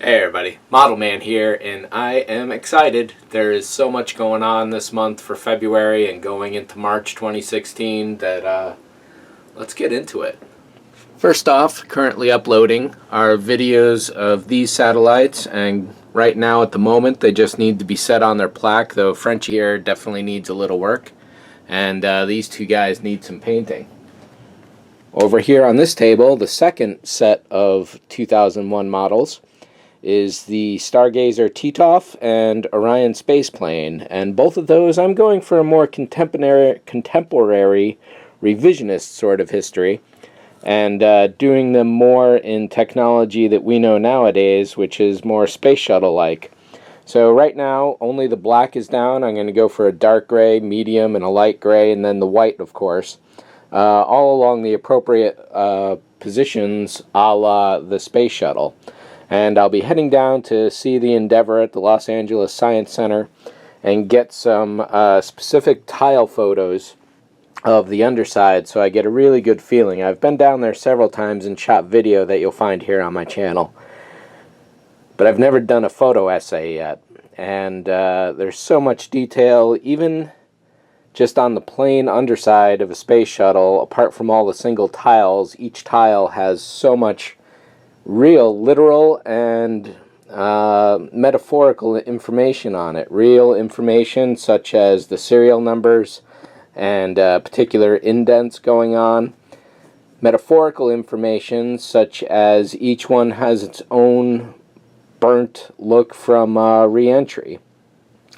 Hey everybody, ModelMan here, and I am excited. There is so much going on this month for February and going into March 2016 that let's get into it. First off, currently uploading are videos of these satellites, and right now at the moment they just need to be set on their plaque, though Frenchie here definitely needs a little work, and these two guys need some painting. Over here on this table, the second set of 2001 models is the Stargazer Titov and Orion spaceplane, and both of those I'm going for a more contemporary revisionist sort of history, and doing them more in technology that we know nowadays, which is more space shuttle like. So right now only the black is down. I'm going to go for a dark gray, medium, and a light gray, and then the white, of course, all along the appropriate positions a la the space shuttle. And I'll be heading down to see the Endeavor at the Los Angeles Science Center and get some specific tile photos of the underside so I get a really good feeling. I've been down there several times and shot video that you'll find here on my channel, but I've never done a photo essay yet. And there's so much detail, even just on the plain underside of a space shuttle. Apart from all the single tiles, each tile has so much real, literal, and metaphorical information on it. Real information such as the serial numbers and particular indents going on. Metaphorical information such as each one has its own burnt look from re-entry,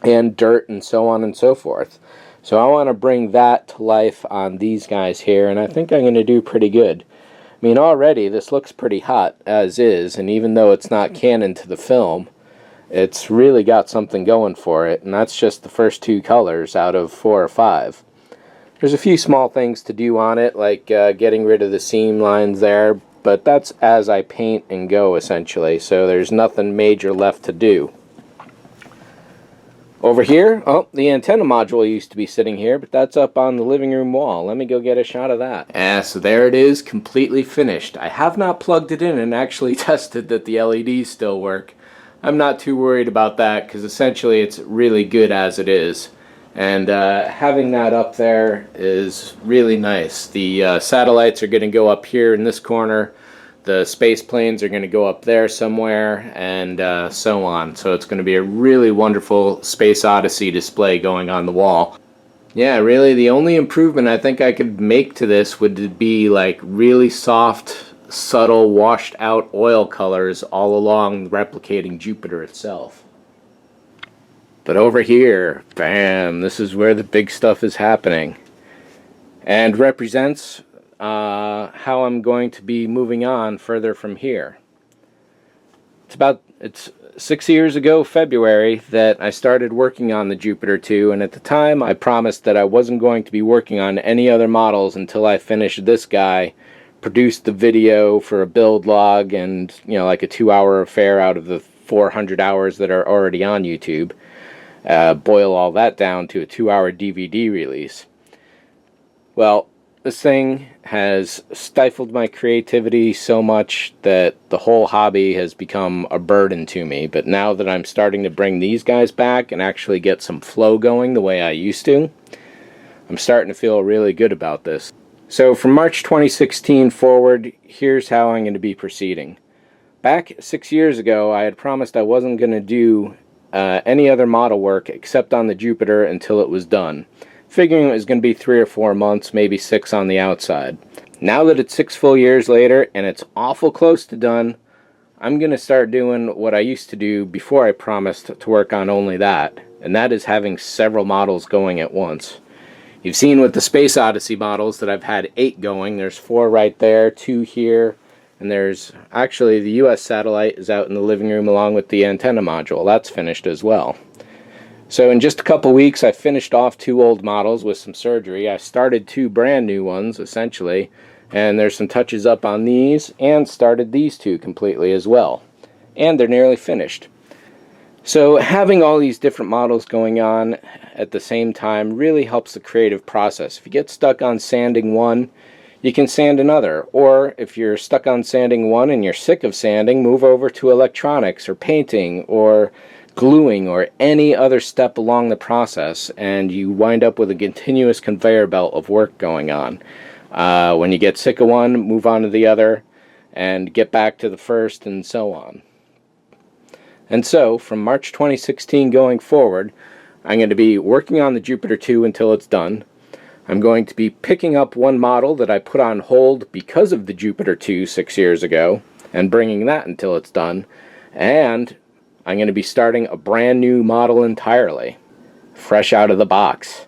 and dirt, and so on and so forth. So I want to bring that to life on these guys here, and I think I'm going to do pretty good. I mean, already this looks pretty hot as is, and even though it's not canon to the film, it's really got something going for it, and that's just the first two colors out of 4 or 5. There's a few small things to do on it, like getting rid of the seam lines there, but that's as I paint and go, essentially, so there's nothing major left to do. Over here, oh, the antenna module used to be sitting here, but that's up on the living room wall. Let me go get a shot of that. So there it is, completely finished. I have not plugged it in and actually tested that the LEDs still work. I'm not too worried about that because essentially it's really good as it is. And having that up there is really nice. The satellites are going to go up here in this corner. The space planes are going to go up there somewhere, and so on. So it's going to be a really wonderful Space Odyssey display going on the wall. Yeah, really the only improvement I think I could make to this would be like really soft, subtle, washed out oil colors all along replicating Jupiter itself. But over here, bam, this is where the big stuff is happening. And represents how I'm going to be moving on further from here. It's 6 years ago, February, that I started working on the Jupiter 2, and at the time I promised that I wasn't going to be working on any other models until I finished this guy, produced the video for a build log, and, you know, like a 2-hour affair out of the 400 hours that are already on YouTube. Boil all that down to a 2-hour DVD release. Well, this thing has stifled my creativity so much that the whole hobby has become a burden to me. But now that I'm starting to bring these guys back and actually get some flow going the way I used to, I'm starting to feel really good about this. So from March 2016 forward, here's how I'm going to be proceeding. Back 6 years ago, I had promised I wasn't going to do any other model work except on the Jupiter until it was done, figuring it was going to be 3 or 4 months, maybe 6 on the outside. Now that it's 6 full years later and it's awful close to done, I'm going to start doing what I used to do before I promised to work on only that, and that is having several models going at once. You've seen with the Space Odyssey models that I've had 8 going. There's 4 right there, 2 here, and there's actually the US satellite is out in the living room along with the antenna module. That's finished as well. So in just a couple weeks I finished off 2 old models with some surgery. I started 2 brand new ones essentially, and there's some touches up on these, and started these 2 completely as well. And they're nearly finished. So having all these different models going on at the same time really helps the creative process. If you get stuck on sanding one, you can sand another. Or if you're stuck on sanding one and you're sick of sanding, move over to electronics or painting or gluing or any other step along the process, and you wind up with a continuous conveyor belt of work going on. When you get sick of one, move on to the other and get back to the first, and so on. And so, from March 2016 going forward, I'm going to be working on the Jupiter 2 until it's done. I'm going to be picking up one model that I put on hold because of the Jupiter 2 6 years ago, and bringing that until it's done. And I'm going to be starting a brand new model entirely, fresh out of the box.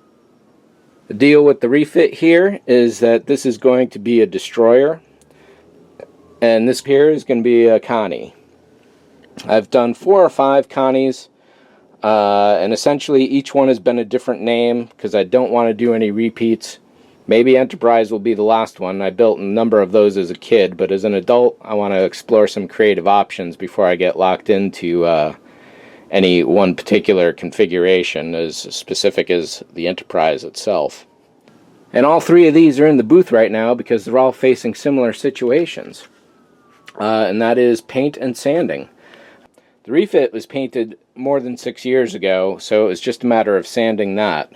The deal with the refit here is that this is going to be a destroyer, and this here is going to be a Connie. I've done 4 or 5 Connies, and essentially each one has been a different name because I don't want to do any repeats. Maybe Enterprise will be the last one. I built a number of those as a kid, but as an adult I want to explore some creative options before I get locked into any one particular configuration as specific as the Enterprise itself. And all 3 of these are in the booth right now because they're all facing similar situations. And that is paint and sanding. The refit was painted more than 6 years ago, so it was just a matter of sanding that.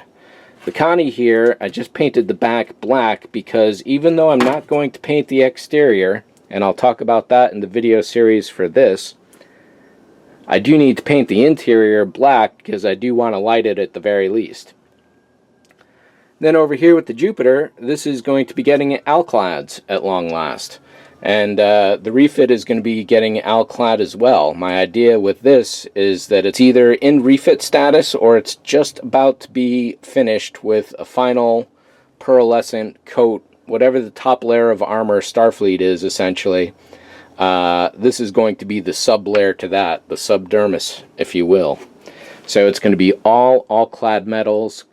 The Connie here, I just painted the back black because even though I'm not going to paint the exterior, and I'll talk about that in the video series for this, I do need to paint the interior black because I do want to light it at the very least. Then over here with the Jupiter, this is going to be getting alclads at long last. And the refit is going to be getting alclad as well. My idea with this is that it's either in refit status or it's just about to be finished with a final pearlescent coat, whatever the top layer of armor Starfleet is essentially. This is going to be the sub-layer to that, the subdermis, if you will. So it's going to be all clad metals.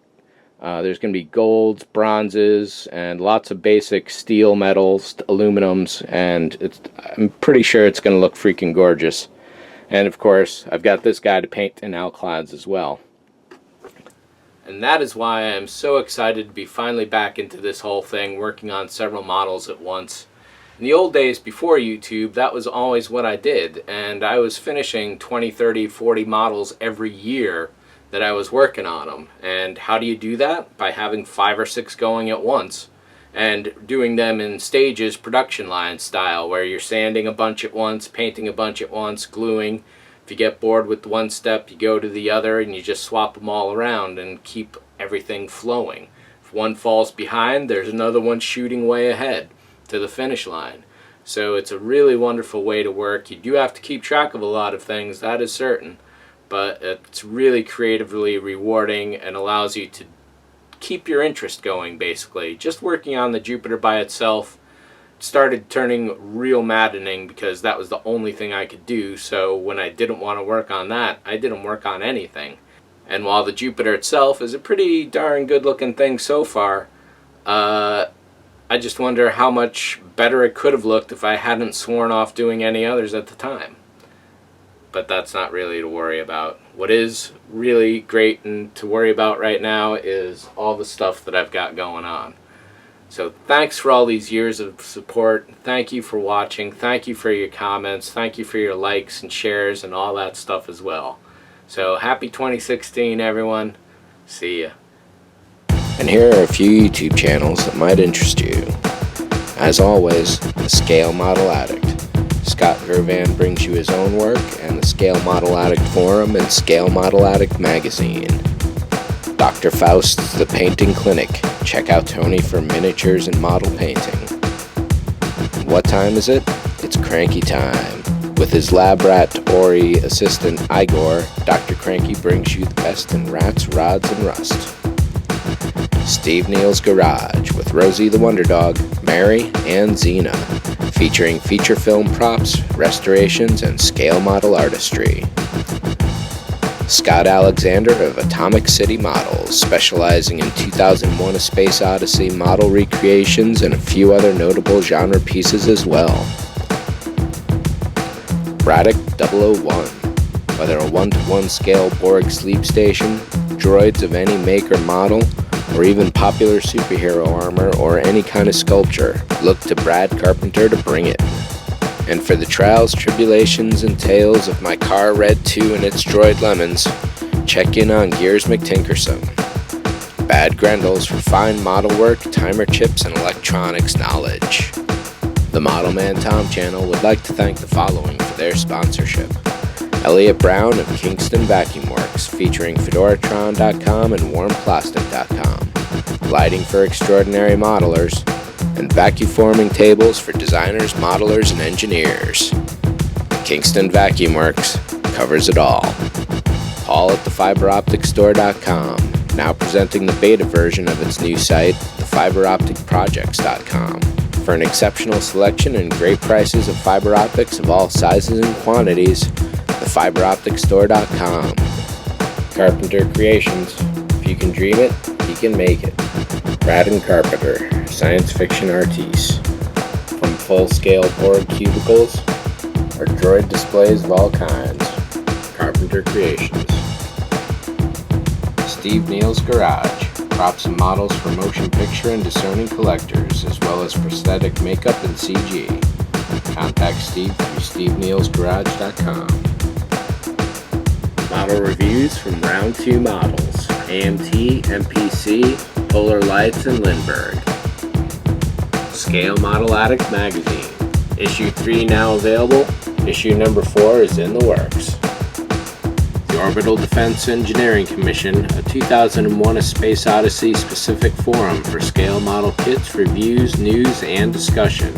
There's going to be golds, bronzes, and lots of basic steel metals, aluminums, and I'm pretty sure it's going to look freaking gorgeous. And of course, I've got this guy to paint in alclads as well. And that is why I'm so excited to be finally back into this whole thing, working on several models at once. In the old days before YouTube, that was always what I did, and I was finishing 20, 30, 40 models every year that I was working on them. And how do you do that? By having 5 or 6 going at once and doing them in stages, production line style, where you're sanding a bunch at once, painting a bunch at once, gluing. If you get bored with one step, you go to the other and you just swap them all around and keep everything flowing. If one falls behind, there's another one shooting way ahead to the finish line. So it's a really wonderful way to work. You do have to keep track of a lot of things, that is certain. But it's really creatively rewarding and allows you to keep your interest going, basically. Just working on the Jupiter by itself started turning real maddening because that was the only thing I could do. So when I didn't want to work on that, I didn't work on anything. And while the Jupiter itself is a pretty darn good looking thing so far, I just wonder how much better it could have looked if I hadn't sworn off doing any others at the time. But that's not really to worry about. What is really great and to worry about right now is all the stuff that I've got going on. So thanks for all these years of support. Thank you for watching. Thank you for your comments. Thank you for your likes and shares and all that stuff as well. So happy 2016, everyone. See ya. And here are a few YouTube channels that might interest you. As always, the Scale Model Addict. Scott Gervan brings you his own work, and the Scale Model Addict Forum and Scale Model Addict Magazine. Dr. Faust's The Painting Clinic. Check out Tony for miniatures and model painting. What time is it? It's cranky time. With his lab rat Ori assistant Igor, Dr. Cranky brings you the best in rats, rods, and rust. Steve Neal's Garage with Rosie the Wonder Dog, Mary, and Xena, featuring feature film props, restorations, and scale model artistry. Scott Alexander of Atomic City Models, specializing in 2001: A Space Odyssey model recreations and a few other notable genre pieces as well. Braddock 001, whether a 1-to-1 scale Borg sleep station, droids of any make or model, or even popular superhero armor or any kind of sculpture, look to Brad Carpenter to bring it. And for the trials, tribulations, and tales of my car Red 2 and its droid Lemons, check in on Gears McTinkersome. Bad Grendels for fine model work, timer chips, and electronics knowledge. The ModelManTom channel would like to thank the following for their sponsorship. Elliot Brown of Kingston Vacuum Works, featuring Fedoratron.com and WarmPlastic.com. Lighting for extraordinary modelers, and vacuum forming tables for designers, modelers, and engineers. Kingston Vacuum Works covers it all. Paul at thefiberopticstore.com, now presenting the beta version of its new site, thefiberopticprojects.com, for an exceptional selection and great prices of fiber optics of all sizes and quantities. Thefiberopticstore.com. Carpenter Creations. If you can dream it, you can make it. Brad and Carpenter, science fiction artistes. From full-scale board cubicles or droid displays of all kinds. Carpenter Creations. Steve Neal's Garage. Props and models for motion picture and discerning collectors, as well as prosthetic makeup and CG. Contact Steve through stevenealsgarage.com. Model reviews from Round 2 Models, AMT, MPC, Polar Lights, and Lindbergh. Scale Model Addict Magazine. Issue 3 now available. Issue number 4 is in the works. The Orbital Defense Engineering Commission, a 2001 A Space Odyssey specific forum for scale model kits, reviews, news, and discussion.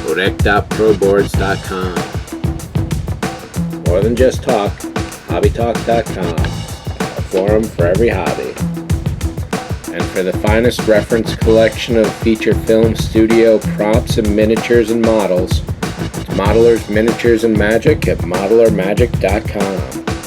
Odec.proboards.com. More than just talk, hobbytalk.com, a forum for every hobby. And for the finest reference collection of feature film studio props and miniatures and models, Modelers, Miniatures, and Magic at modelermagic.com.